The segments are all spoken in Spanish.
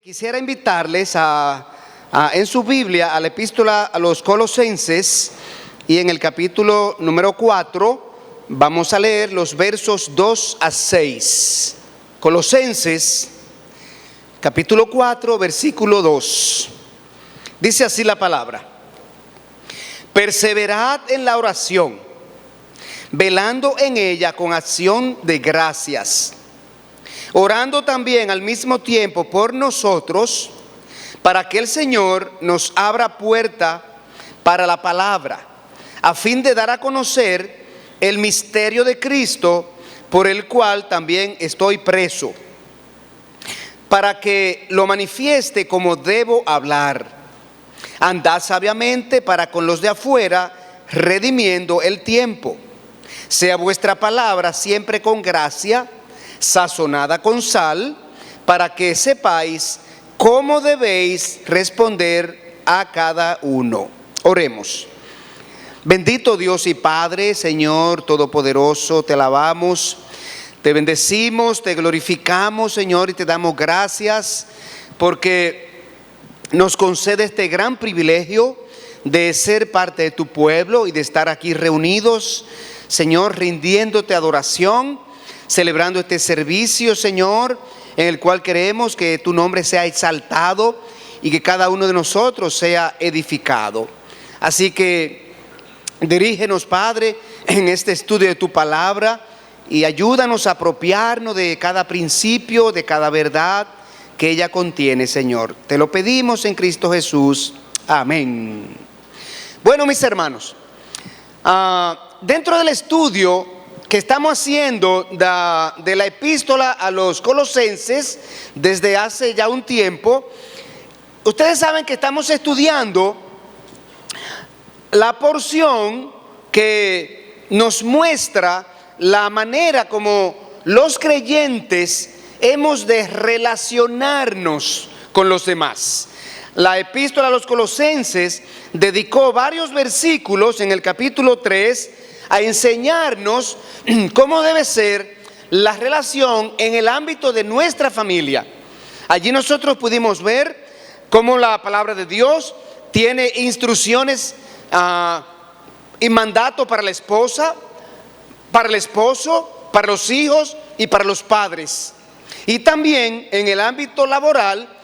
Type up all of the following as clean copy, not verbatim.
Quisiera invitarles en su Biblia a la epístola a los Colosenses, y en el capítulo número 4 vamos a leer los versos 2 a 6. Colosenses, capítulo 4, versículo 2. Dice así la palabra: perseverad en la oración, velando en ella con acción de gracias, orando también al mismo tiempo por nosotros, para que el Señor nos abra puerta para la palabra, a fin de dar a conocer el misterio de Cristo, por el cual también estoy preso, para que lo manifieste como debo hablar. Andad sabiamente para con los de afuera, redimiendo el tiempo. Sea vuestra palabra siempre con gracia, sazonada con sal, para que sepáis cómo debéis responder a cada uno. Oremos. Bendito Dios y Padre, Señor Todopoderoso, te alabamos, te bendecimos, te glorificamos, Señor, y te damos gracias porque nos concede este gran privilegio de ser parte de tu pueblo y de estar aquí reunidos, Señor, rindiéndote adoración, celebrando este servicio, Señor, en el cual queremos que tu nombre sea exaltado y que cada uno de nosotros sea edificado. Así que dirígenos, Padre, en este estudio de tu palabra y ayúdanos a apropiarnos de cada principio, de cada verdad que ella contiene, Señor. Te lo pedimos en Cristo Jesús. Amén. Bueno, mis hermanos, dentro del estudio que estamos haciendo de la epístola a los Colosenses desde hace ya un tiempo, ustedes saben que estamos estudiando la porción que nos muestra la manera como los creyentes hemos de relacionarnos con los demás. La epístola a los Colosenses dedicó varios versículos en el capítulo 3 a enseñarnos cómo debe ser la relación en el ámbito de nuestra familia. Allí nosotros pudimos ver cómo la palabra de Dios tiene instrucciones y mandato para la esposa, para el esposo, para los hijos y para los padres. Y también en el ámbito laboral,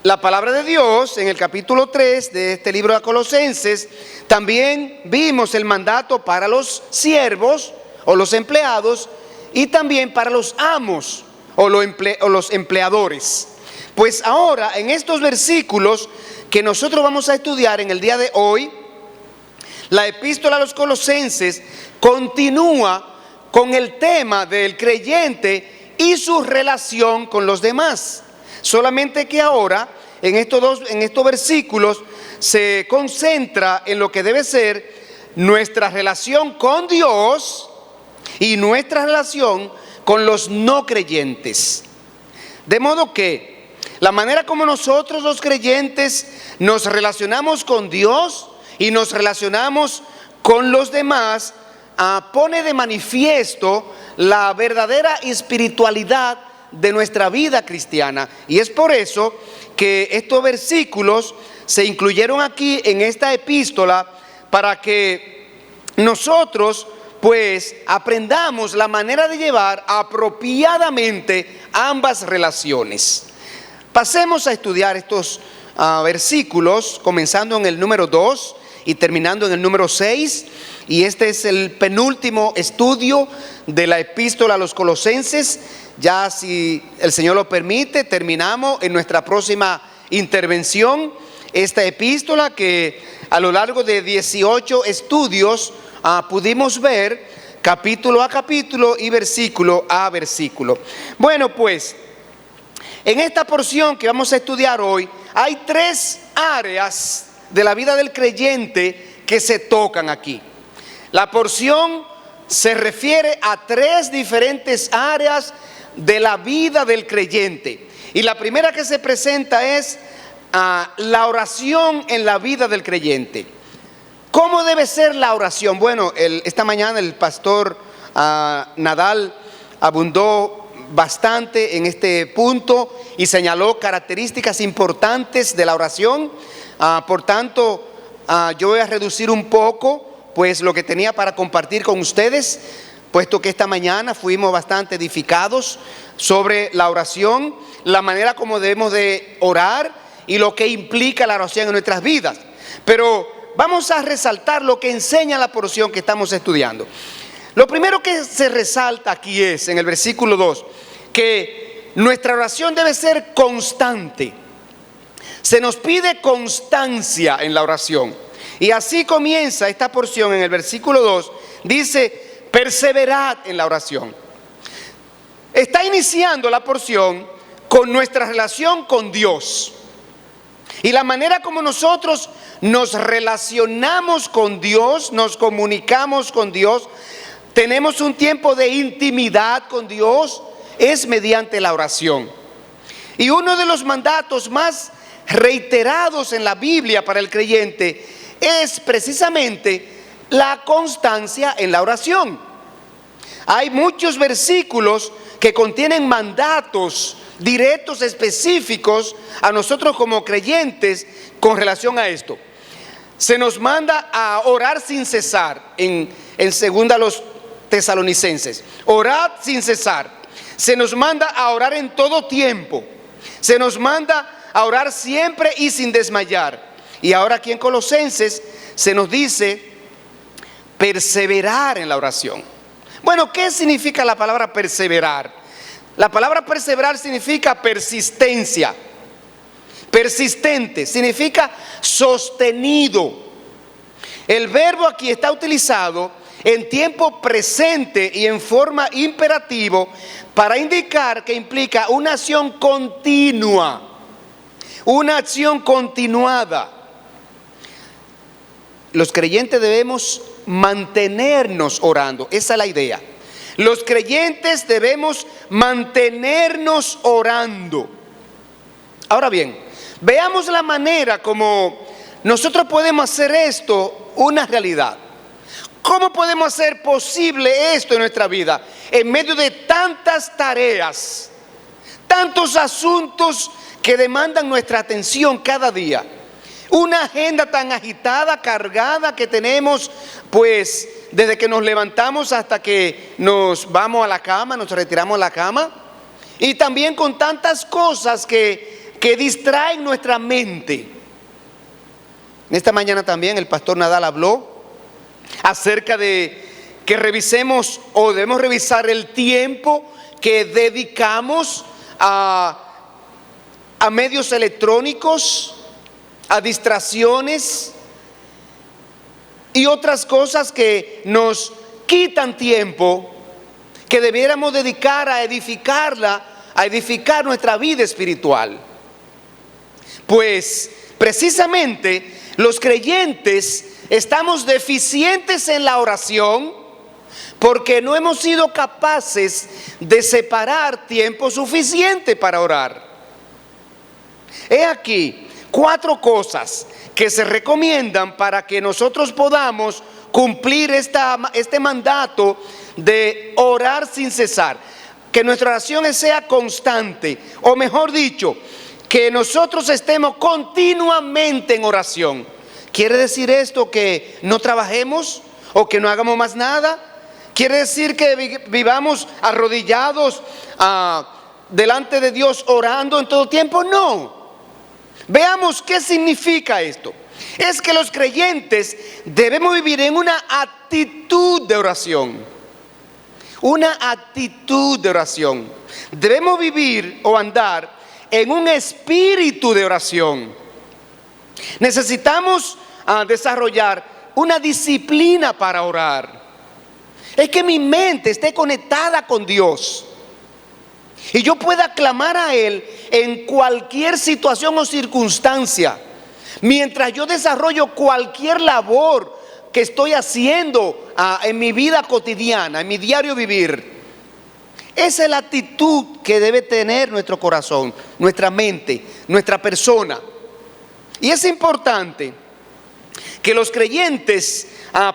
la palabra de Dios en el capítulo 3 de este libro de Colosenses, también vimos el mandato para los siervos o los empleados y también para los amos o los empleadores. Pues ahora en estos versículos que nosotros vamos a estudiar en el día de hoy, la epístola a los Colosenses continúa con el tema del creyente y su relación con los demás. Solamente que ahora en estos versículos se concentra en lo que debe ser nuestra relación con Dios y nuestra relación con los no creyentes. De modo que la manera como nosotros los creyentes nos relacionamos con Dios y nos relacionamos con los demás pone de manifiesto la verdadera espiritualidad de nuestra vida cristiana. Y es por eso que estos versículos se incluyeron aquí en esta epístola, para que nosotros pues aprendamos la manera de llevar apropiadamente ambas relaciones. Pasemos a estudiar estos versículos, comenzando en el número 2 y terminando en el número 6. Y este es el penúltimo estudio de la epístola a los Colosenses. Ya, si el Señor lo permite, terminamos en nuestra próxima intervención esta epístola que a lo largo de 18 estudios pudimos ver capítulo a capítulo y versículo a versículo. Bueno, pues en esta porción que vamos a estudiar hoy hay tres áreas de la vida del creyente que se tocan aquí. La porción se refiere a tres diferentes áreas de la vida del creyente. Y la primera que se presenta es la oración en la vida del creyente. ¿Cómo debe ser la oración? Bueno, esta mañana el pastor Nadal abundó bastante en este punto y señaló características importantes de la oración. Por tanto, yo voy a reducir un poco pues lo que tenía para compartir con ustedes, puesto que esta mañana fuimos bastante edificados sobre la oración, la manera como debemos de orar y lo que implica la oración en nuestras vidas. Pero vamos a resaltar lo que enseña la porción que estamos estudiando. Lo primero que se resalta aquí es, en el versículo 2, que nuestra oración debe ser constante. Se nos pide constancia en la oración. Y así comienza esta porción en el versículo 2. Dice, perseverad en la oración. Está iniciando la porción con nuestra relación con Dios. Y la manera como nosotros nos relacionamos con Dios, nos comunicamos con Dios, tenemos un tiempo de intimidad con Dios, es mediante la oración. Y uno de los mandatos más reiterados en la Biblia para el creyente es precisamente la constancia en la oración. Hay muchos versículos que contienen mandatos directos, específicos a nosotros como creyentes con relación a esto. Se nos manda a orar sin cesar en segunda los Tesalonicenses. Orad sin cesar. Se nos manda a orar en todo tiempo. Se nos manda a orar siempre y sin desmayar. Y ahora aquí en Colosenses se nos dice perseverar en la oración. Bueno, ¿qué significa la palabra perseverar? La palabra perseverar significa persistencia. Persistente significa sostenido. El verbo aquí está utilizado en tiempo presente y en forma imperativo para indicar que implica una acción continua, una acción continuada. Los creyentes debemos mantenernos orando, esa es la idea. Los creyentes debemos mantenernos orando. Ahora bien, veamos la manera como nosotros podemos hacer esto una realidad. ¿Cómo podemos hacer posible esto en nuestra vida? En medio de tantas tareas, tantos asuntos que demandan nuestra atención cada día. Una agenda tan agitada, cargada que tenemos, pues desde que nos levantamos hasta que nos vamos a la cama, nos retiramos a la cama. Y también con tantas cosas que distraen nuestra mente. En esta mañana también el pastor Nadal habló acerca de que revisemos o debemos revisar el tiempo que dedicamos a medios electrónicos, a distracciones y otras cosas que nos quitan tiempo que debiéramos dedicar a edificar nuestra vida espiritual. Pues precisamente los creyentes estamos deficientes en la oración porque no hemos sido capaces de separar tiempo suficiente para orar. He aquí 4 cosas que se recomiendan para que nosotros podamos cumplir este mandato de orar sin cesar. Que nuestra oración sea constante, o mejor dicho, que nosotros estemos continuamente en oración. ¿Quiere decir esto que no trabajemos o que no hagamos más nada? ¿Quiere decir que vivamos arrodillados delante de Dios orando en todo tiempo? No. Veamos qué significa esto. Es que los creyentes debemos vivir en una actitud de oración. Una actitud de oración. Debemos vivir o andar en un espíritu de oración. Necesitamos desarrollar una disciplina para orar. Es que mi mente esté conectada con Dios y yo pueda clamar a Él en cualquier situación o circunstancia, mientras yo desarrollo cualquier labor que estoy haciendo en mi vida cotidiana, en mi diario vivir. Esa es la actitud que debe tener nuestro corazón, nuestra mente, nuestra persona. Y es importante que los creyentes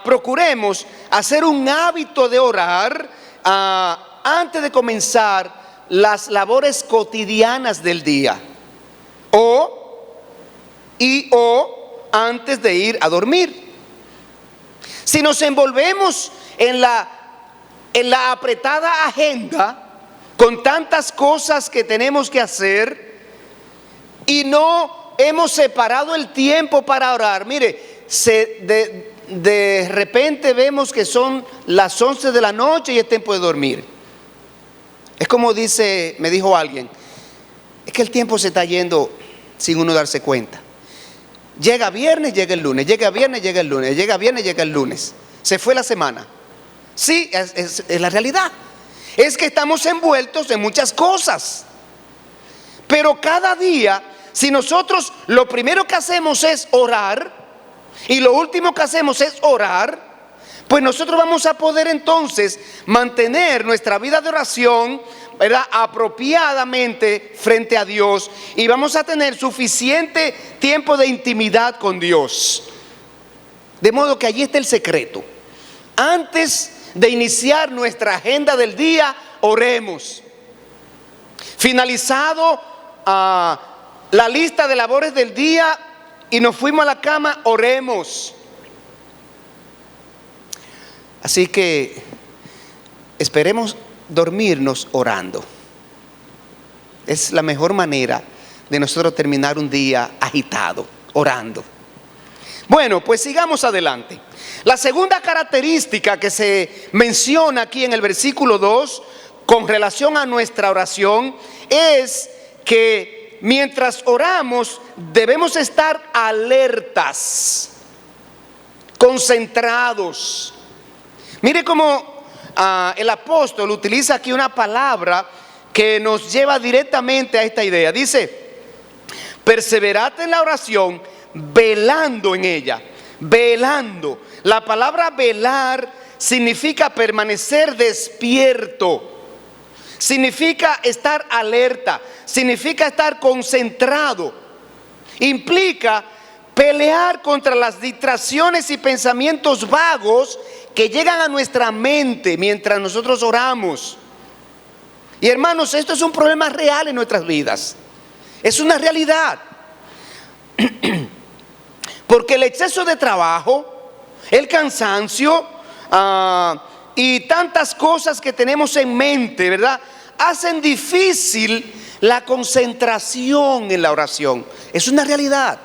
procuremos hacer un hábito de orar antes de comenzar las labores cotidianas del día o antes de ir a dormir. Si nos envolvemos en la apretada agenda con tantas cosas que tenemos que hacer y no hemos separado el tiempo para orar, mire, de repente vemos que son las 11 de la noche y es tiempo de dormir. Es como me dijo alguien, es que el tiempo se está yendo sin uno darse cuenta. Llega viernes, llega el lunes, llega viernes, llega el lunes, llega viernes, llega el lunes. Se fue la semana. Sí, es la realidad. Es que estamos envueltos en muchas cosas. Pero cada día, si nosotros lo primero que hacemos es orar y lo último que hacemos es orar, pues nosotros vamos a poder entonces mantener nuestra vida de oración, ¿verdad?, apropiadamente frente a Dios, y vamos a tener suficiente tiempo de intimidad con Dios. De modo que allí está el secreto. Antes de iniciar nuestra agenda del día, oremos. Finalizado la lista de labores del día y nos fuimos a la cama, oremos. Así que esperemos dormirnos orando. Es la mejor manera de nosotros terminar un día agitado, orando. Bueno, pues sigamos adelante. La segunda característica que se menciona aquí en el versículo 2 con relación a nuestra oración es que mientras oramos debemos estar alertas, concentrados. Mire cómo el apóstol utiliza aquí una palabra que nos lleva directamente a esta idea. Dice, perseverad en la oración, velando en ella. Velando. La palabra velar significa permanecer despierto. Significa estar alerta. Significa estar concentrado. Implica pelear contra las distracciones y pensamientos vagos que llegan a nuestra mente mientras nosotros oramos. Y hermanos, esto es un problema real en nuestras vidas. Es una realidad. Porque el exceso de trabajo, el cansancio y tantas cosas que tenemos en mente, ¿verdad?, hacen difícil la concentración en la oración. Es una realidad.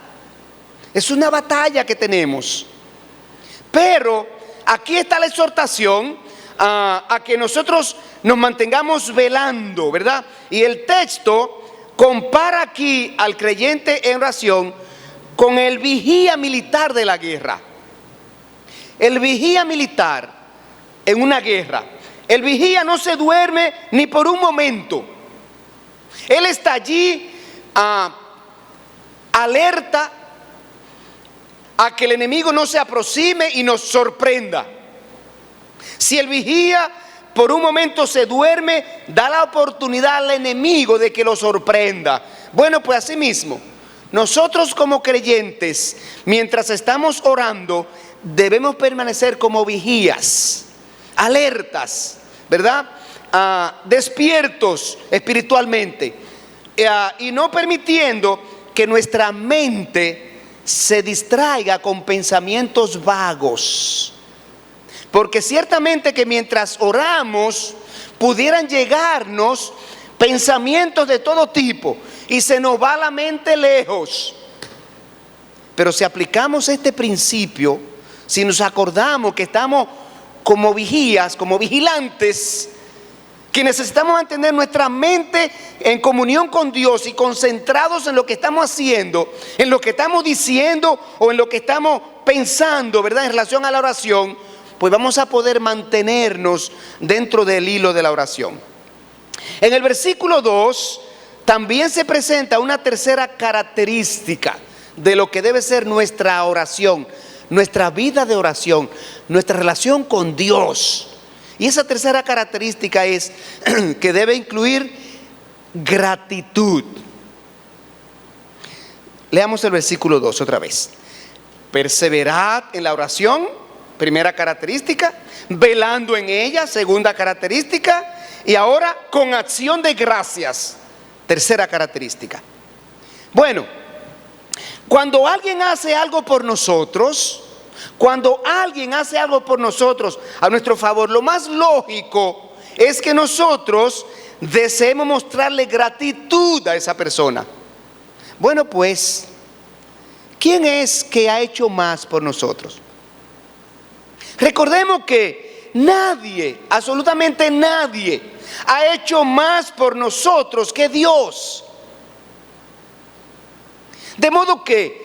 Es una batalla que tenemos. Pero aquí está la exhortación a que nosotros nos mantengamos velando, ¿verdad? Y el texto compara aquí al creyente en oración con el vigía militar de la guerra. El vigía militar en una guerra. El vigía no se duerme ni por un momento. Él está allí alerta a que el enemigo no se aproxime y nos sorprenda. Si el vigía por un momento se duerme, da la oportunidad al enemigo de que lo sorprenda. Bueno, pues así mismo, nosotros como creyentes, mientras estamos orando, debemos permanecer como vigías, alertas, ¿verdad? Despiertos espiritualmente, y no permitiendo que nuestra mente se distraiga con pensamientos vagos. Porque ciertamente que mientras oramos pudieran llegarnos pensamientos de todo tipo y se nos va la mente lejos. Pero si aplicamos este principio, si nos acordamos que estamos como vigías, como vigilantes, que necesitamos mantener nuestra mente en comunión con Dios y concentrados en lo que estamos haciendo, en lo que estamos diciendo o en lo que estamos pensando, ¿verdad?, en relación a la oración, pues vamos a poder mantenernos dentro del hilo de la oración. En el versículo 2 también se presenta una tercera característica de lo que debe ser nuestra oración, nuestra vida de oración, nuestra relación con Dios. Y esa tercera característica es que debe incluir gratitud. Leamos el versículo 2 otra vez. Perseverad en la oración, primera característica. Velando en ella, segunda característica. Y ahora con acción de gracias. Tercera característica. Bueno, cuando alguien hace algo por nosotros, a nuestro favor, lo más lógico es que nosotros deseemos mostrarle gratitud a esa persona. Bueno, pues, ¿quién es que ha hecho más por nosotros? Recordemos que nadie, absolutamente nadie, ha hecho más por nosotros que Dios. De modo que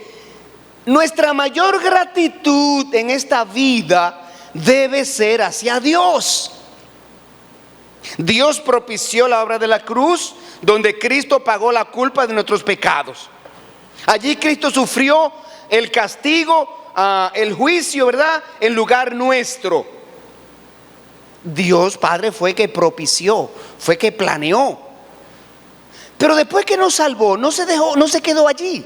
nuestra mayor gratitud en esta vida debe ser hacia Dios. Dios propició la obra de la cruz, donde Cristo pagó la culpa de nuestros pecados. Allí Cristo sufrió el castigo, el juicio, ¿verdad?, en lugar nuestro. Dios Padre fue que propició, fue que planeó. Pero después que nos salvó, no se quedó allí.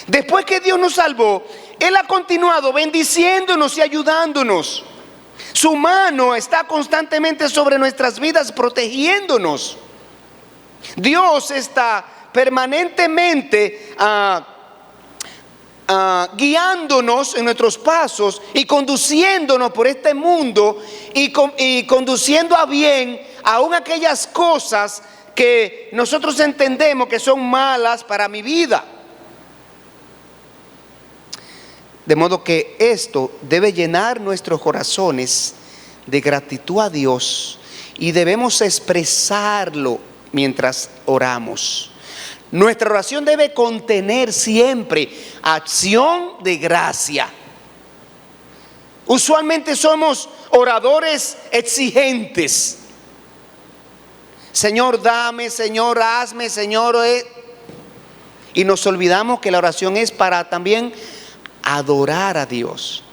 Después que Dios nos salvó, Él ha continuado bendiciéndonos y ayudándonos. Su mano está constantemente sobre nuestras vidas, protegiéndonos. Dios está permanentemente guiándonos en nuestros pasos y conduciéndonos por este mundo y conduciendo a bien aún aquellas cosas que nosotros entendemos que son malas para mi vida. De modo que esto debe llenar nuestros corazones de gratitud a Dios y debemos expresarlo mientras oramos. Nuestra oración debe contener siempre acción de gracia. Usualmente somos oradores exigentes. Señor, dame, Señor, hazme, Señor. Y nos olvidamos que la oración es para también adorar a Dios,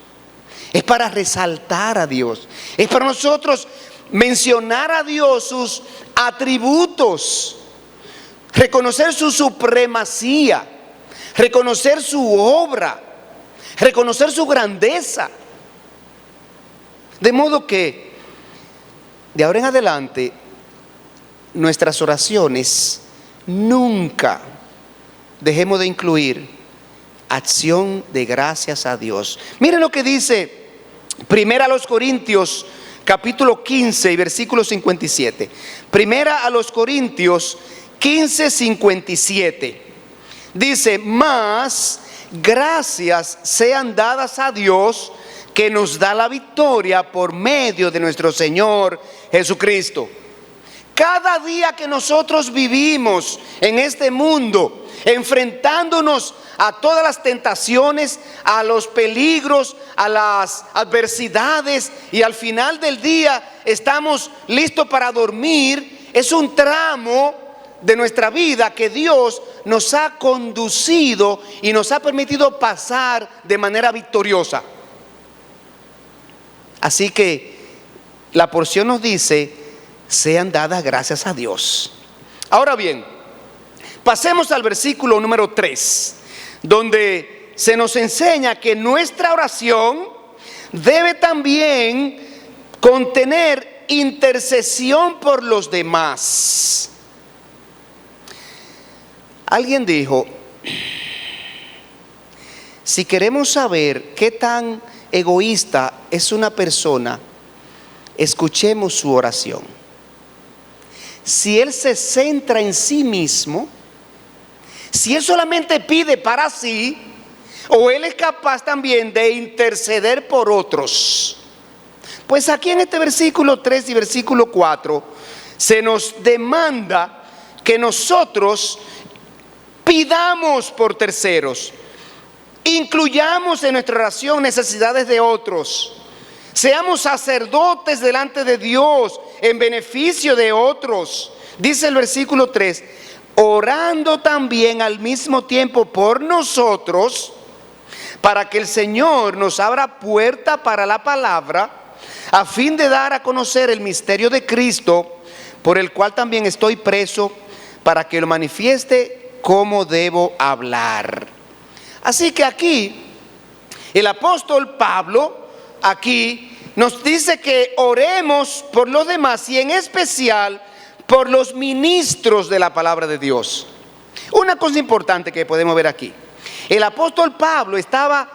es para resaltar a Dios, es para nosotros mencionar a Dios, sus atributos, reconocer su supremacía, reconocer su obra, reconocer su grandeza. De modo que de ahora en adelante nuestras oraciones nunca dejemos de incluir acción de gracias a Dios. Miren lo que dice Primera a los Corintios capítulo 15 y versículo 57. Primera a los Corintios 15, 57. Dice: mas gracias sean dadas a Dios, que nos da la victoria por medio de nuestro Señor Jesucristo. Cada día que nosotros vivimos en este mundo, enfrentándonos a todas las tentaciones, a los peligros, a las adversidades, y al final del día estamos listos para dormir, es un tramo de nuestra vida que Dios nos ha conducido y nos ha permitido pasar de manera victoriosa. Así que la porción nos dice: sean dadas gracias a Dios. Ahora bien, pasemos al versículo número 3, donde se nos enseña que nuestra oración debe también contener intercesión por los demás. Alguien dijo: si queremos saber qué tan egoísta es una persona, escuchemos su oración. Si él se centra en sí mismo, si él solamente pide para sí, o él es capaz también de interceder por otros. Pues aquí en este versículo 3 y versículo 4 se nos demanda que nosotros pidamos por terceros, incluyamos en nuestra oración necesidades de otros, seamos sacerdotes delante de Dios en beneficio de otros. Dice el versículo 3: orando también al mismo tiempo por nosotros, para que el Señor nos abra puerta para la palabra, a fin de dar a conocer el misterio de Cristo, por el cual también estoy preso, para que lo manifieste cómo debo hablar. Así que aquí el apóstol Pablo aquí nos dice que oremos por los demás y en especial por los ministros de la palabra de Dios. Una cosa importante que podemos ver aquí: el apóstol Pablo estaba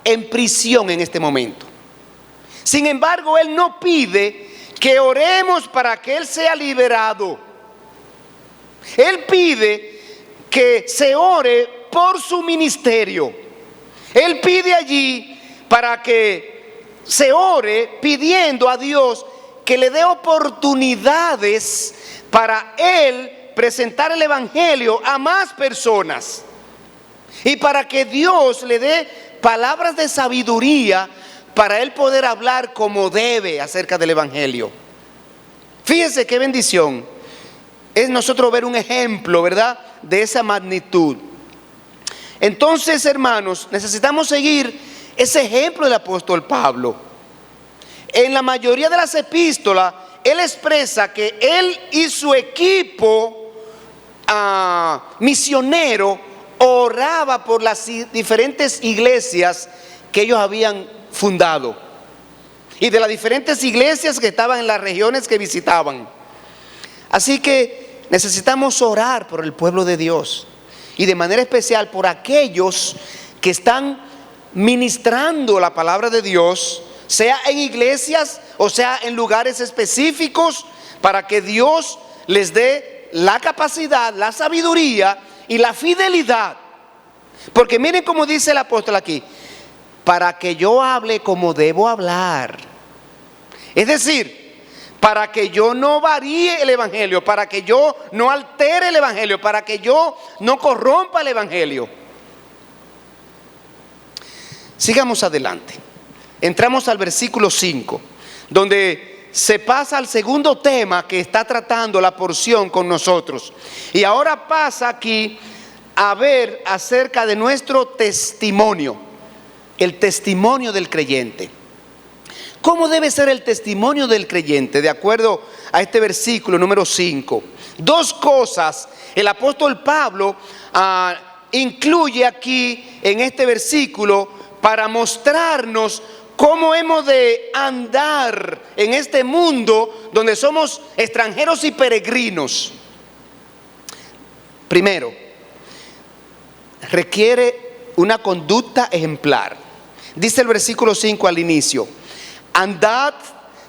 en prisión en este momento. Sin embargo, él no pide que oremos para que él sea liberado. Él pide que se ore por su ministerio. Él pide allí para que se ore pidiendo a Dios que le dé oportunidades para él presentar el evangelio a más personas, y para que Dios le dé palabras de sabiduría para él poder hablar como debe acerca del evangelio. Fíjense qué bendición es nosotros ver un ejemplo, ¿verdad?, de esa magnitud. Entonces, hermanos, necesitamos seguir ese ejemplo del apóstol Pablo. En la mayoría de las epístolas, él expresa que él y su equipo misionero oraba por las diferentes iglesias que ellos habían fundado, y de las diferentes iglesias que estaban en las regiones que visitaban. Así que necesitamos orar por el pueblo de Dios, y de manera especial por aquellos que están ministrando la palabra de Dios, sea en iglesias o sea en lugares específicos, para que Dios les dé la capacidad, la sabiduría y la fidelidad. Porque miren cómo dice el apóstol aquí: para que yo hable como debo hablar. Es decir, para que yo no varíe el evangelio, para que yo no altere el evangelio, para que yo no corrompa el evangelio. Sigamos adelante. Entramos al versículo 5, donde se pasa al segundo tema que está tratando la porción con nosotros. Y ahora pasa aquí a ver acerca de nuestro testimonio, el testimonio del creyente. ¿Cómo debe ser el testimonio del creyente? De acuerdo a este versículo número 5. Dos cosas el apóstol Pablo incluye aquí en este versículo para mostrarnos cómo hemos de andar en este mundo donde somos extranjeros y peregrinos. Primero, requiere una conducta ejemplar. Dice el versículo 5 al inicio: andad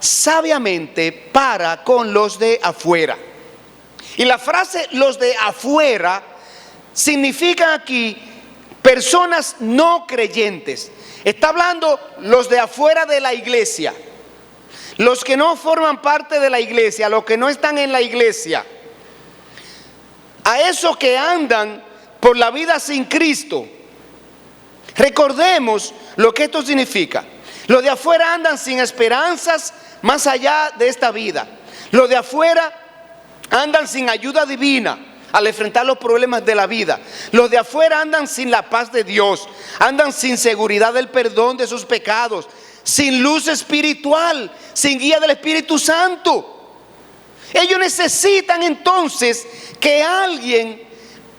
sabiamente para con los de afuera. Y la frase los de afuera significa aquí personas no creyentes. Está hablando los de afuera de la iglesia, los que no forman parte de la iglesia, los que no están en la iglesia, a esos que andan por la vida sin Cristo. Recordemos lo que esto significa. Los de afuera andan sin esperanzas más allá de esta vida. Los de afuera andan sin ayuda divina al enfrentar los problemas de la vida. Los de afuera andan sin la paz de Dios, andan sin seguridad del perdón de sus pecados, sin luz espiritual, sin guía del Espíritu Santo. Ellos necesitan entonces que alguien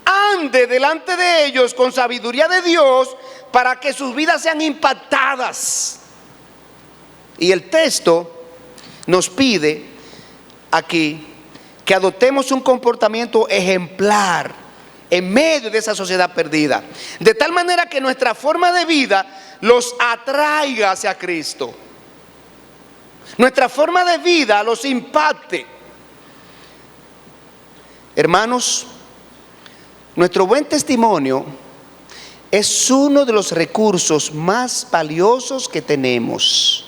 ande delante de ellos con sabiduría de Dios para que sus vidas sean impactadas. Y el texto nos pide aquí que adoptemos un comportamiento ejemplar en medio de esa sociedad perdida, de tal manera que nuestra forma de vida los atraiga hacia Cristo, nuestra forma de vida los impacte. Hermanos, nuestro buen testimonio es uno de los recursos más valiosos que tenemos.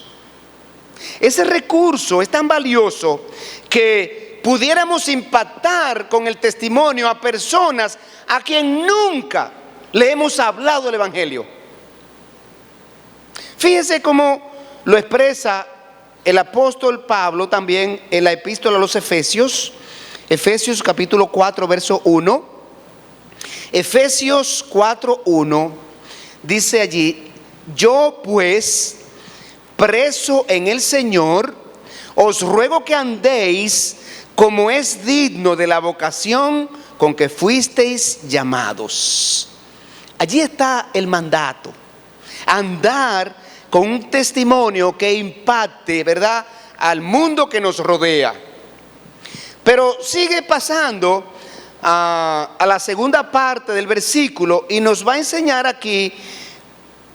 Ese recurso es tan valioso que pudiéramos impactar con el testimonio a personas a quien nunca le hemos hablado el evangelio. Fíjense cómo lo expresa el apóstol Pablo también en la epístola a los Efesios, Efesios capítulo 4 verso 1. Efesios 4:1 dice allí: yo pues, preso en el Señor, os ruego que andéis como es digno de la vocación con que fuisteis llamados. Allí está el mandato: andar con un testimonio que impacte, ¿verdad?, al mundo que nos rodea. Pero sigue pasando a la segunda parte del versículo y nos va a enseñar aquí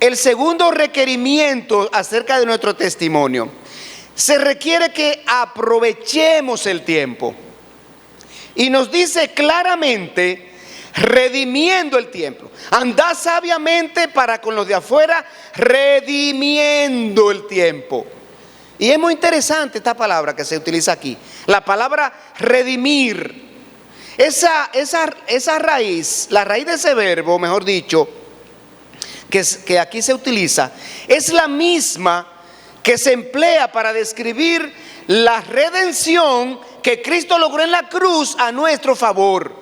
el segundo requerimiento acerca de nuestro testimonio. Se requiere que aprovechemos el tiempo. Y nos dice claramente, redimiendo el tiempo. Andad sabiamente para con los de afuera, redimiendo el tiempo. Y es muy interesante esta palabra que se utiliza aquí. La palabra redimir. Esa raíz, la raíz de ese verbo, mejor dicho, que aquí se utiliza, es la misma que se emplea para describir la redención que Cristo logró en la cruz a nuestro favor.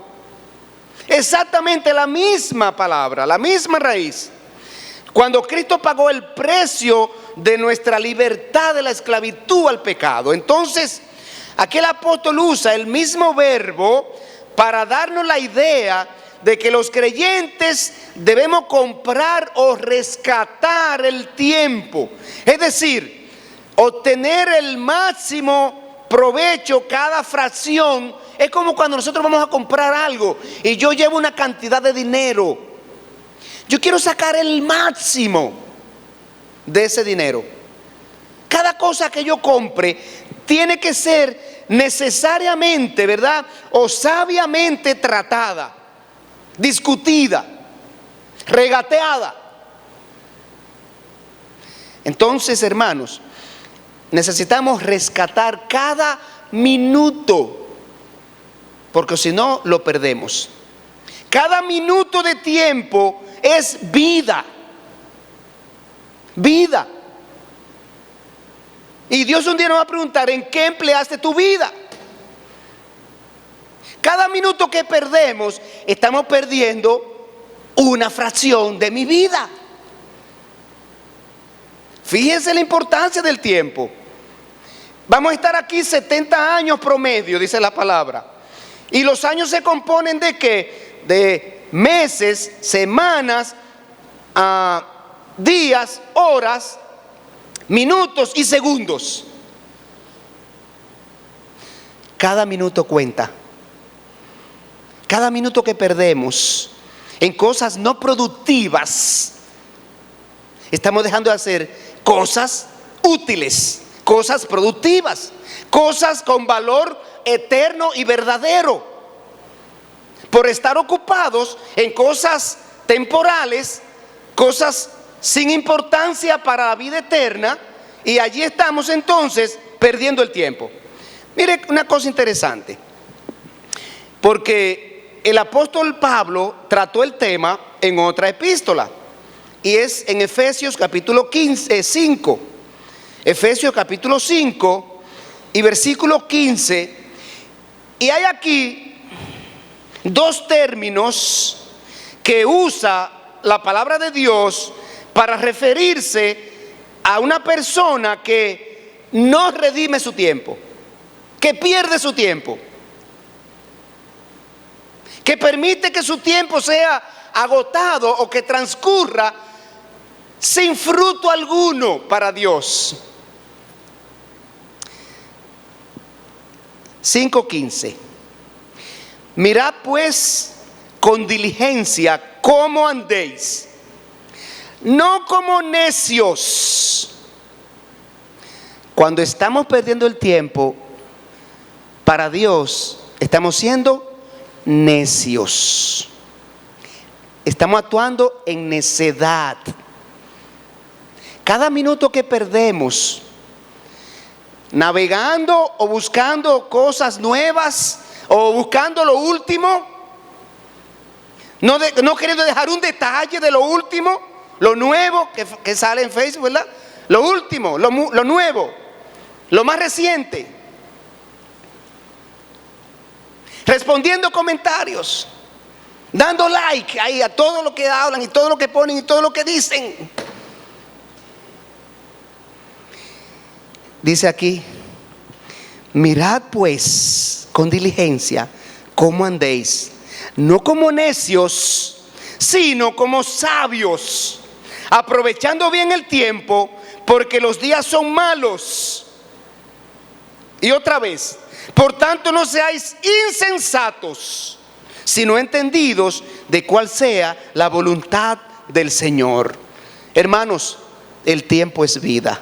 Exactamente la misma palabra, la misma raíz. Cuando Cristo pagó el precio de nuestra libertad de la esclavitud al pecado. Entonces, aquí el apóstol usa el mismo verbo para darnos la idea de que los creyentes debemos comprar o rescatar el tiempo. Es decir, obtener el máximo provecho cada fracción. Es como cuando nosotros vamos a comprar algo y yo llevo una cantidad de dinero. Yo quiero sacar el máximo de ese dinero. Cada cosa que yo compre tiene que ser necesariamente, ¿verdad?, o sabiamente tratada, discutida, regateada. Entonces, hermanos, necesitamos rescatar cada minuto, porque si no, lo perdemos. Cada minuto de tiempo es vida. Vida. Y Dios un día nos va a preguntar, ¿en qué empleaste tu vida? Cada minuto que perdemos, estamos perdiendo una fracción de mi vida. Fíjense la importancia del tiempo. Vamos a estar aquí 70 años promedio, dice la palabra. Y los años se componen ¿de qué? De meses, semanas, días, horas, minutos y segundos. Cada minuto cuenta. Cada minuto que perdemos en cosas no productivas, estamos dejando de hacer cosas útiles, cosas productivas, cosas con valor eterno y verdadero, por estar ocupados en cosas temporales, cosas sin importancia para la vida eterna, y allí estamos entonces perdiendo el tiempo. Mire una cosa interesante, porque el apóstol Pablo trató el tema en otra epístola, y es en Efesios capítulo 5. Efesios capítulo 5 y versículo 15. Y hay aquí dos términos que usa la palabra de Dios para referirse a una persona que no redime su tiempo, que pierde su tiempo, que permite que su tiempo sea agotado o que transcurra sin fruto alguno para Dios. 5:15. Mirad pues con diligencia cómo andéis, no como necios. Cuando estamos perdiendo el tiempo para Dios, estamos siendo necios. Estamos actuando en necedad. Cada minuto que perdemos navegando o buscando cosas nuevas o buscando lo último, no queriendo dejar un detalle de lo último, lo nuevo que sale en Facebook, ¿verdad? Lo último, lo nuevo, lo más reciente, respondiendo comentarios, dando like ahí a todo lo que hablan y todo lo que ponen y todo lo que dicen. Dice aquí, mirad pues con diligencia cómo andéis, no como necios, sino como sabios, aprovechando bien el tiempo, porque los días son malos. Y otra vez, por tanto no seáis insensatos, sino entendidos de cuál sea la voluntad del Señor. Hermanos, el tiempo es vida.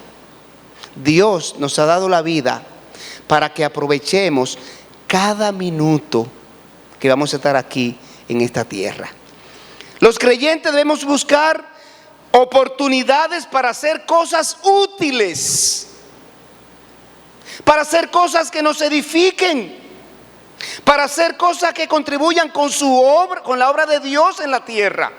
Dios nos ha dado la vida para que aprovechemos cada minuto que vamos a estar aquí en esta tierra. Los creyentes debemos buscar oportunidades para hacer cosas útiles, para hacer cosas que nos edifiquen, para hacer cosas que contribuyan con su obra, con la obra de Dios en la tierra,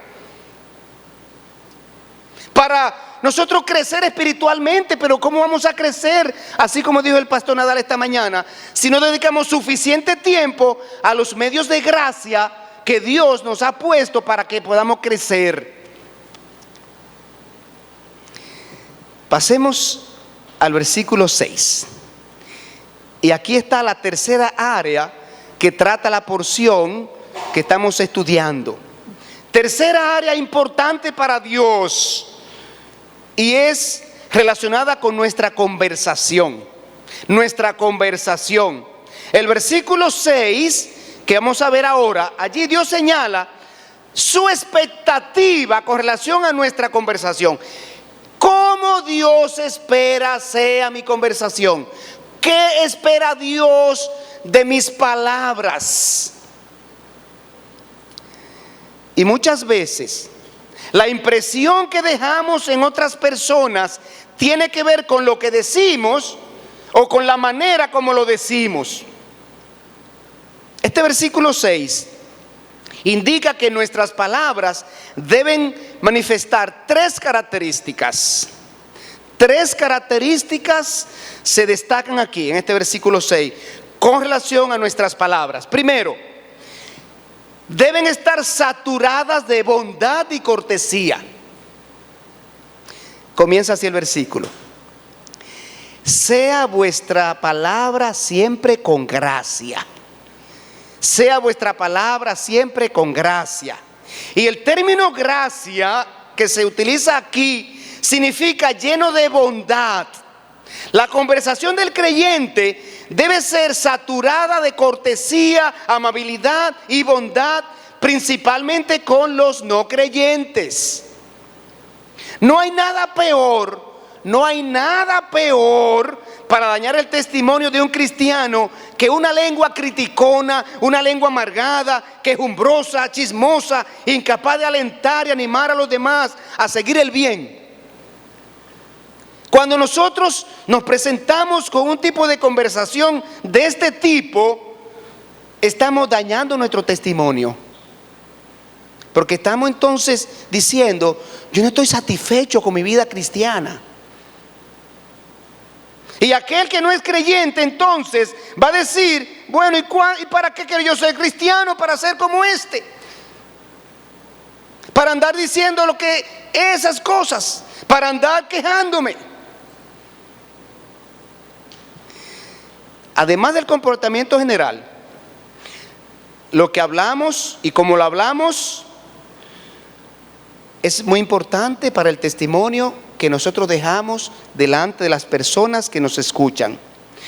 para nosotros crecer espiritualmente. Pero ¿cómo vamos a crecer? Así como dijo el pastor Nadal esta mañana, si no dedicamos suficiente tiempo a los medios de gracia que Dios nos ha puesto para que podamos crecer. Pasemos al versículo 6. Y aquí está la tercera área que trata la porción que estamos estudiando. Tercera área importante para Dios, y es relacionada con nuestra conversación. Nuestra conversación. El versículo 6 que vamos a ver ahora, allí Dios señala su expectativa con relación a nuestra conversación. ¿Cómo Dios espera sea mi conversación? ¿Qué espera Dios de mis palabras? Y muchas veces la impresión que dejamos en otras personas tiene que ver con lo que decimos o con la manera como lo decimos. Este versículo 6 indica que nuestras palabras deben manifestar tres características. Tres características se destacan aquí en este versículo 6 con relación a nuestras palabras. Primero, deben estar saturadas de bondad y cortesía. Comienza así el versículo: sea vuestra palabra siempre con gracia. Sea vuestra palabra siempre con gracia. Y el término gracia que se utiliza aquí significa lleno de bondad. La conversación del creyente debe ser saturada de cortesía, amabilidad y bondad, principalmente con los no creyentes. No hay nada peor para dañar el testimonio de un cristiano que una lengua criticona, una lengua amargada, quejumbrosa, chismosa, incapaz de alentar y animar a los demás a seguir el bien. Cuando nosotros nos presentamos con un tipo de conversación de este tipo, estamos dañando nuestro testimonio. Porque estamos entonces diciendo: yo no estoy satisfecho con mi vida cristiana. Y aquel que no es creyente entonces va a decir: bueno, ¿y para qué quiero yo ser cristiano? Para ser como este. Para andar diciendo lo que esas cosas, para andar quejándome. Además del comportamiento general, lo que hablamos y cómo lo hablamos es muy importante para el testimonio que nosotros dejamos delante de las personas que nos escuchan.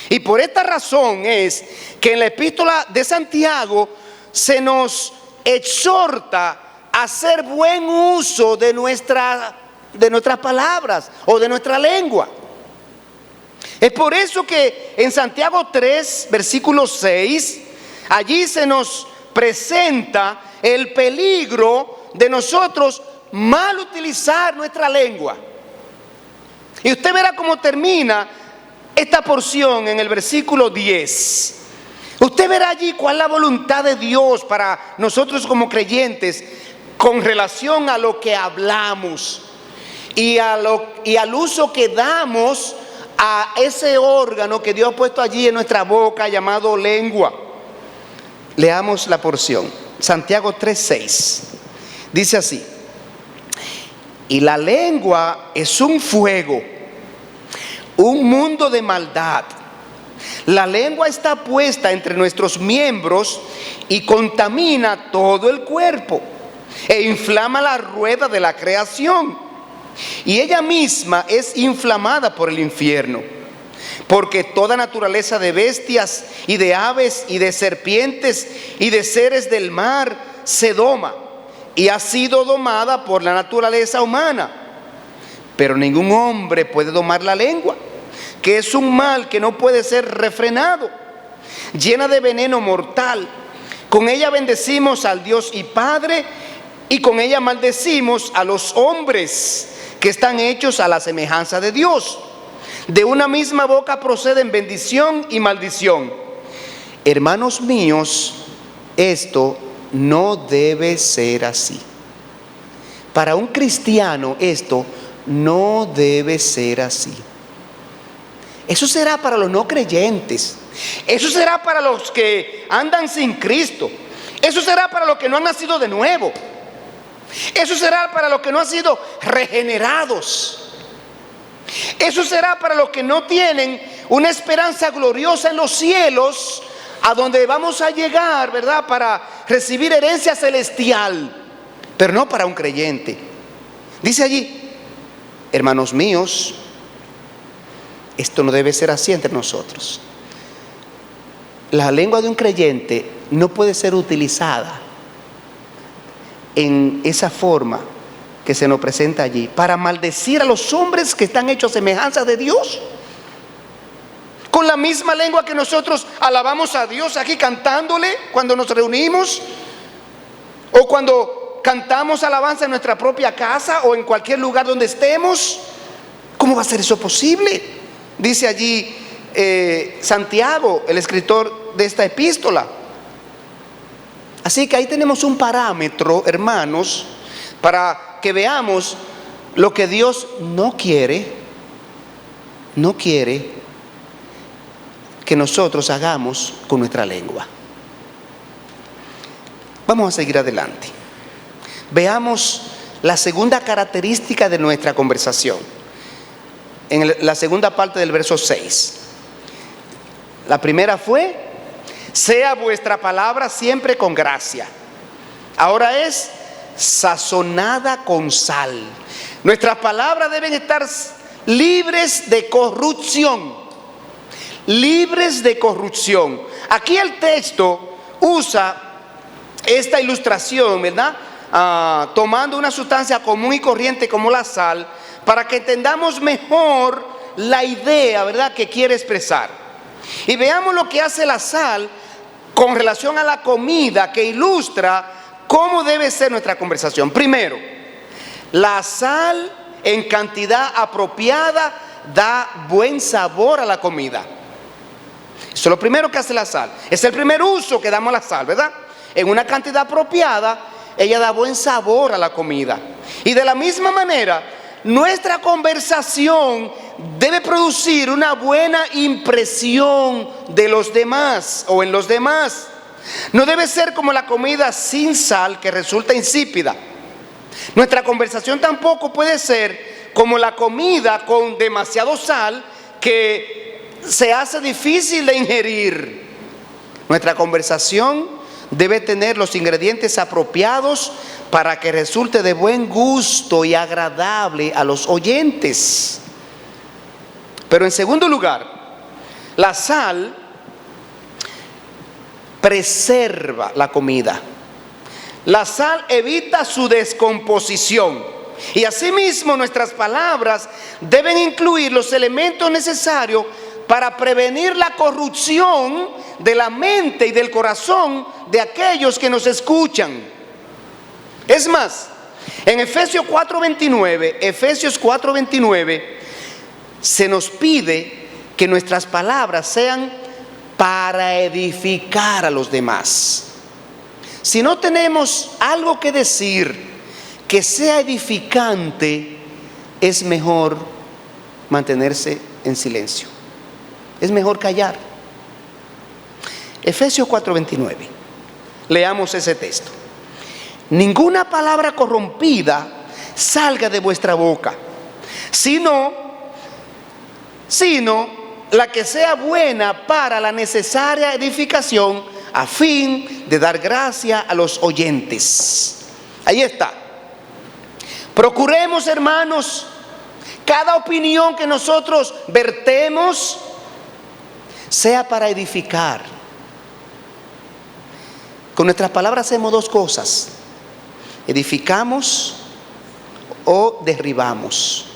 Y por esta razón es que en la epístola de Santiago se nos exhorta a hacer buen uso de nuestras palabras o de nuestra lengua. Es por eso que en Santiago 3, versículo 6, allí se nos presenta el peligro de nosotros mal utilizar nuestra lengua. Y usted verá cómo termina esta porción en el versículo 10. Usted verá allí cuál es la voluntad de Dios para nosotros como creyentes con relación a lo que hablamos y al uso que damos a ese órgano que Dios ha puesto allí en nuestra boca llamado lengua. Leamos la porción. Santiago 3:6 dice así: y la lengua es un fuego, un mundo de maldad. La lengua está puesta entre nuestros miembros y contamina todo el cuerpo e inflama la rueda de la creación. y ella misma es inflamada por el infierno, porque toda naturaleza de bestias y de aves y de serpientes y de seres del mar se doma y ha sido domada por la naturaleza humana. Pero ningún hombre puede domar la lengua, que es un mal que no puede ser refrenado, llena de veneno mortal. Con ella bendecimos al Dios y Padre, y con ella maldecimos a los hombres que están hechos a la semejanza de Dios. De una misma boca proceden bendición y maldición. Hermanos míos, esto no debe ser así. Para un cristiano esto no debe ser así. Eso será para los no creyentes. Eso será para los que andan sin Cristo. Eso será para los que no han nacido de nuevo. Eso será para los que no han sido regenerados. Eso será para los que no tienen una esperanza gloriosa en los cielos, a donde vamos a llegar, ¿verdad?, para recibir herencia celestial, pero no para un creyente. Dice allí: hermanos míos, esto no debe ser así entre nosotros. La lengua de un creyente no puede ser utilizada en esa forma que se nos presenta allí, para maldecir a los hombres que están hechos a semejanza de Dios. Con la misma lengua que nosotros alabamos a Dios aquí cantándole cuando nos reunimos, o cuando cantamos alabanza en nuestra propia casa o en cualquier lugar donde estemos. ¿Cómo va a ser eso posible? Dice allí Santiago, el escritor de esta epístola. Así que ahí tenemos un parámetro, hermanos, para que veamos lo que Dios no quiere que nosotros hagamos con nuestra lengua. Vamos a seguir adelante. Veamos la segunda característica de nuestra conversación, en la segunda parte del verso 6. La primera fue: sea vuestra palabra siempre con gracia. Ahora es: sazonada con sal. Nuestras palabras deben estar libres de corrupción. Libres de corrupción. Aquí el texto usa esta ilustración, ¿verdad? Tomando una sustancia común y corriente como la sal, para que entendamos mejor la idea, ¿verdad?, que quiere expresar. Y veamos lo que hace la sal con relación a la comida, que ilustra cómo debe ser nuestra conversación. Primero, la sal en cantidad apropiada da buen sabor a la comida. Eso es lo primero que hace la sal. Es el primer uso que damos a la sal, ¿verdad? En una cantidad apropiada, ella da buen sabor a la comida. Y de la misma manera, nuestra conversación debe producir una buena impresión de los demás o en los demás. No debe ser como la comida sin sal, que resulta insípida. Nuestra conversación tampoco puede ser como la comida con demasiado sal, que se hace difícil de ingerir. Nuestra conversación debe tener los ingredientes apropiados para que resulte de buen gusto y agradable a los oyentes. Pero en segundo lugar, la sal preserva la comida. La sal evita su descomposición. Y asimismo nuestras palabras deben incluir los elementos necesarios para prevenir la corrupción de la mente y del corazón de aquellos que nos escuchan. Es más, en Efesios 4:29, se nos pide que nuestras palabras sean para edificar a los demás. Si no tenemos algo que decir que sea edificante, es mejor mantenerse en silencio. Es mejor callar. Efesios 4:29. Leamos ese texto. Ninguna palabra corrompida salga de vuestra boca, sino la que sea buena para la necesaria edificación, a fin de dar gracia a los oyentes. Ahí está. Procuremos, hermanos, cada opinión que nosotros vertemos sea para edificar. Con nuestras palabras hacemos dos cosas: edificamos o derribamos.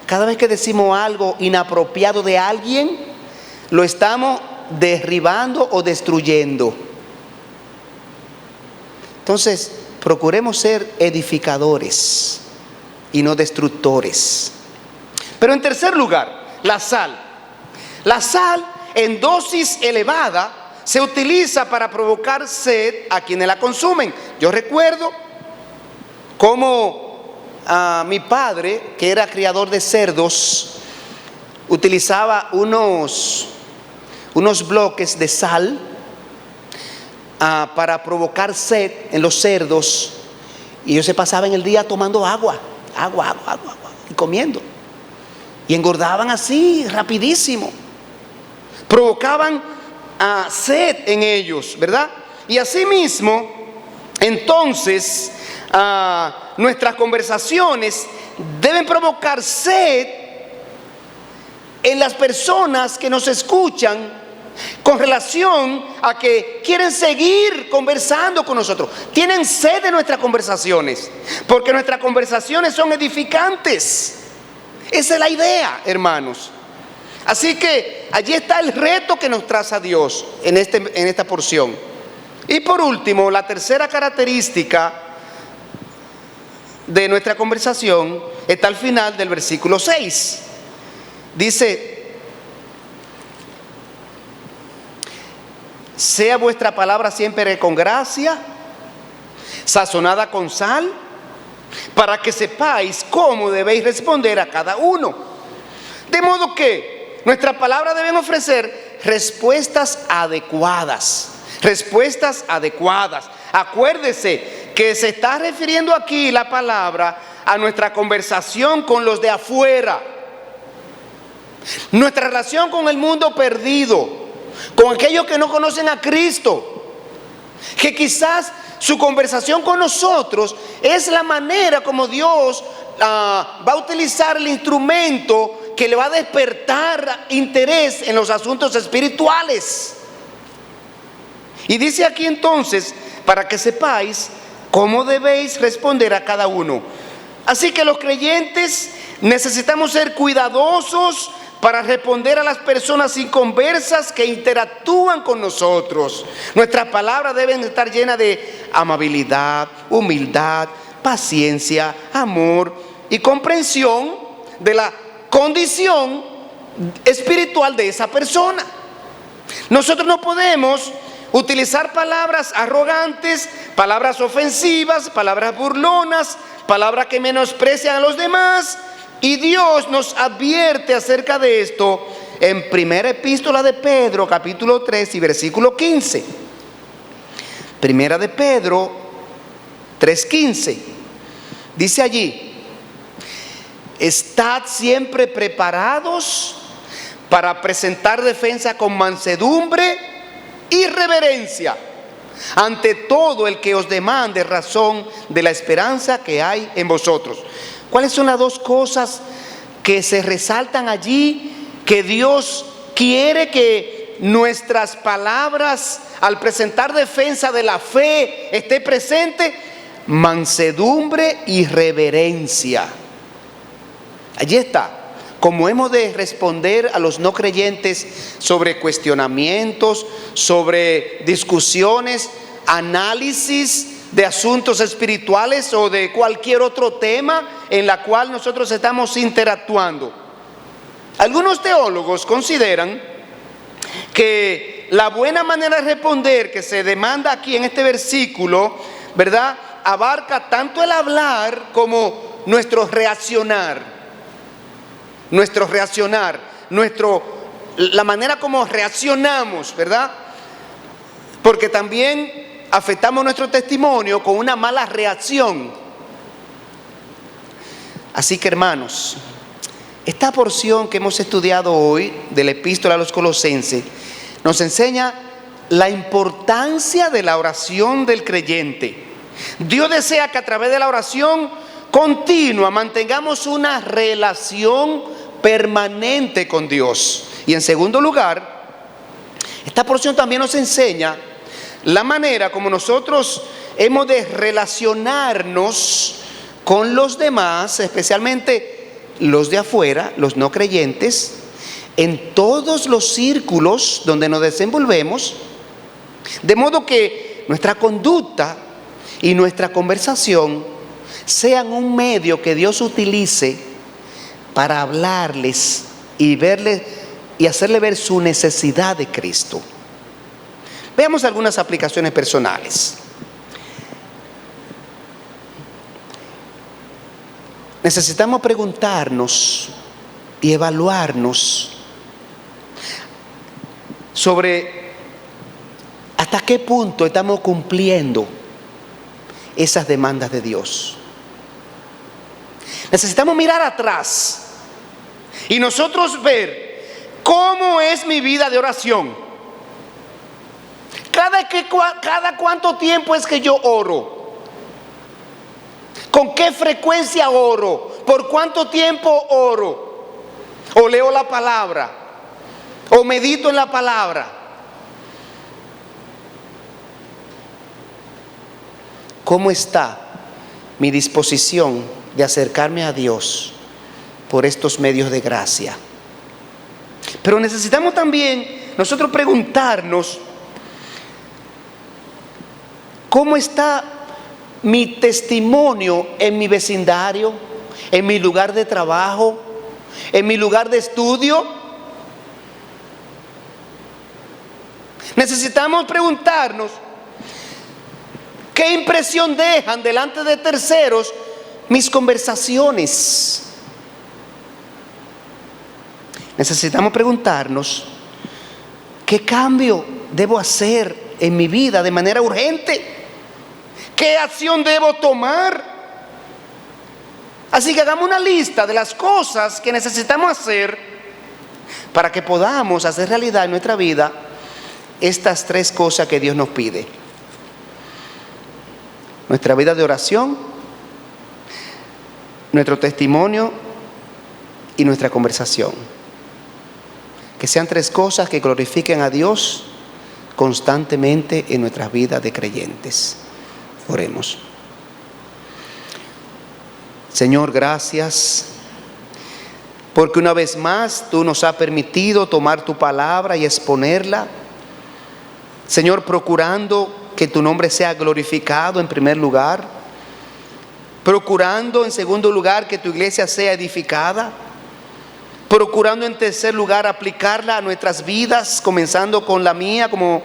Cada vez que decimos algo inapropiado de alguien, lo estamos derribando o destruyendo. Entonces, procuremos ser edificadores y no destructores. Pero en tercer lugar, la sal. La sal en dosis elevada se utiliza para provocar sed a quienes la consumen. Yo recuerdo cómo mi padre, que era criador de cerdos, utilizaba unos bloques de sal para provocar sed en los cerdos, y ellos se pasaban el día tomando agua y comiendo, y engordaban así rapidísimo, provocaban sed en ellos, ¿verdad? Y asimismo, entonces, nuestras conversaciones deben provocar sed en las personas que nos escuchan, con relación a que quieren seguir conversando con nosotros. Tienen sed de nuestras conversaciones, porque nuestras conversaciones son edificantes. Esa es la idea, hermanos. Así que allí está el reto que nos traza Dios en esta porción. Y por último, la tercera característica de nuestra conversación está al final del versículo 6. Dice: sea vuestra palabra siempre con gracia, sazonada con sal, para que sepáis cómo debéis responder a cada uno. De modo que nuestras palabras deben ofrecer respuestas adecuadas. Respuestas adecuadas. Acuérdese que se está refiriendo aquí la palabra a nuestra conversación con los de afuera, nuestra relación con el mundo perdido, con aquellos que no conocen a Cristo, que quizás su conversación con nosotros es la manera como Dios va a utilizar el instrumento que le va a despertar interés en los asuntos espirituales. Y dice aquí entonces, para que sepáis cómo debéis responder a cada uno. Así que los creyentes necesitamos ser cuidadosos para responder a las personas inconversas que interactúan con nosotros. Nuestras palabras deben estar llenas de amabilidad, humildad, paciencia, amor y comprensión de la condición espiritual de esa persona. Nosotros no podemos utilizar palabras arrogantes, palabras ofensivas, palabras burlonas, palabras que menosprecian a los demás. Y Dios nos advierte acerca de esto en primera epístola de Pedro, capítulo 3 y versículo 15. Primera de Pedro 3:15. Dice allí: estad siempre preparados para presentar defensa con mansedumbre y reverencia ante todo el que os demande razón de la esperanza que hay en vosotros. ¿Cuáles son las dos cosas que se resaltan allí, que Dios quiere que nuestras palabras al presentar defensa de la fe esté presente? Mansedumbre y reverencia. Allí está. Como hemos de responder a los no creyentes sobre cuestionamientos, sobre discusiones, análisis de asuntos espirituales o de cualquier otro tema en la cual nosotros estamos interactuando. Algunos teólogos consideran que la buena manera de responder que se demanda aquí en este versículo, ¿verdad?, abarca tanto el hablar como nuestro reaccionar. La manera como reaccionamos, ¿verdad? Porque también afectamos nuestro testimonio con una mala reacción. Así que, hermanos, esta porción que hemos estudiado hoy de la epístola a los Colosenses nos enseña la importancia de la oración del creyente, Dios desea que a través de la oración continua mantengamos una relación permanente con Dios. Y en segundo lugar, esta porción también nos enseña la manera como nosotros hemos de relacionarnos con los demás, especialmente los de afuera, los no creyentes, en todos los círculos donde nos desenvolvemos, de modo que nuestra conducta y nuestra conversación sean un medio que Dios utilice para hablarles y verles y hacerle ver su necesidad de Cristo. Veamos algunas aplicaciones personales. Necesitamos preguntarnos y evaluarnos sobre hasta qué punto estamos cumpliendo esas demandas de Dios. Necesitamos mirar atrás y nosotros ver cómo es mi vida de oración. Cada cuánto tiempo es que yo oro. ¿Con qué frecuencia oro? ¿Por cuánto tiempo oro? ¿O leo la palabra? ¿O medito en la palabra? ¿Cómo está mi disposición de acercarme a Dios por estos medios de gracia? Pero necesitamos también nosotros preguntarnos, ¿cómo está mi testimonio en mi vecindario, en mi lugar de trabajo, en mi lugar de estudio? Necesitamos preguntarnos, ¿qué impresión dejan delante de terceros mis conversaciones? Necesitamos preguntarnos, ¿qué cambio debo hacer en mi vida de manera urgente? ¿Qué acción debo tomar? Así que hagamos una lista de las cosas que necesitamos hacer para que podamos hacer realidad en nuestra vida estas tres cosas que Dios nos pide: nuestra vida de oración, nuestro testimonio y nuestra conversación. Que sean tres cosas que glorifiquen a Dios constantemente en nuestras vidas de creyentes. Oremos. Señor, gracias porque una vez más tú nos has permitido tomar tu palabra y exponerla. Señor, procurando que tu nombre sea glorificado en primer lugar, procurando en segundo lugar que tu iglesia sea edificada, procurando en tercer lugar aplicarla a nuestras vidas, comenzando con la mía como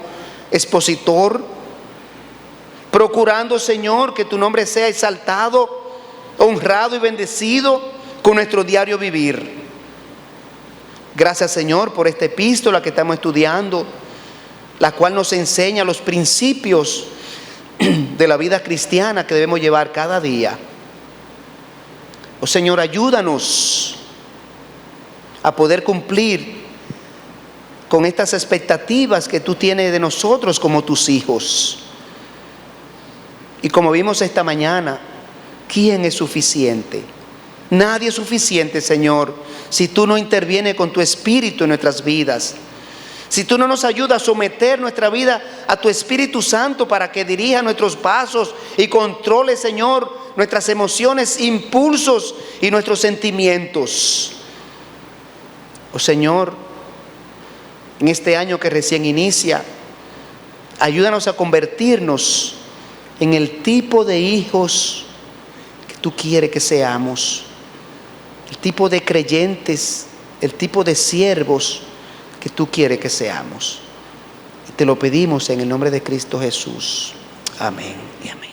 expositor, procurando, Señor, que tu nombre sea exaltado, honrado y bendecido con nuestro diario vivir. Gracias, Señor, por esta epístola que estamos estudiando, la cual nos enseña los principios de la vida cristiana que debemos llevar cada día. Oh Señor, ayúdanos a poder cumplir con estas expectativas que tú tienes de nosotros como tus hijos. Y como vimos esta mañana, ¿quién es suficiente? Nadie es suficiente, Señor, si tú no intervienes con tu Espíritu en nuestras vidas. Si tú no nos ayudas a someter nuestra vida a tu Espíritu Santo para que dirija nuestros pasos y controle, Señor, nuestras emociones, impulsos y nuestros sentimientos. Oh Señor, en este año que recién inicia, ayúdanos a convertirnos en el tipo de hijos que tú quieres que seamos, el tipo de creyentes, el tipo de siervos que tú quieres que seamos. Y te lo pedimos en el nombre de Cristo Jesús. Amén y amén.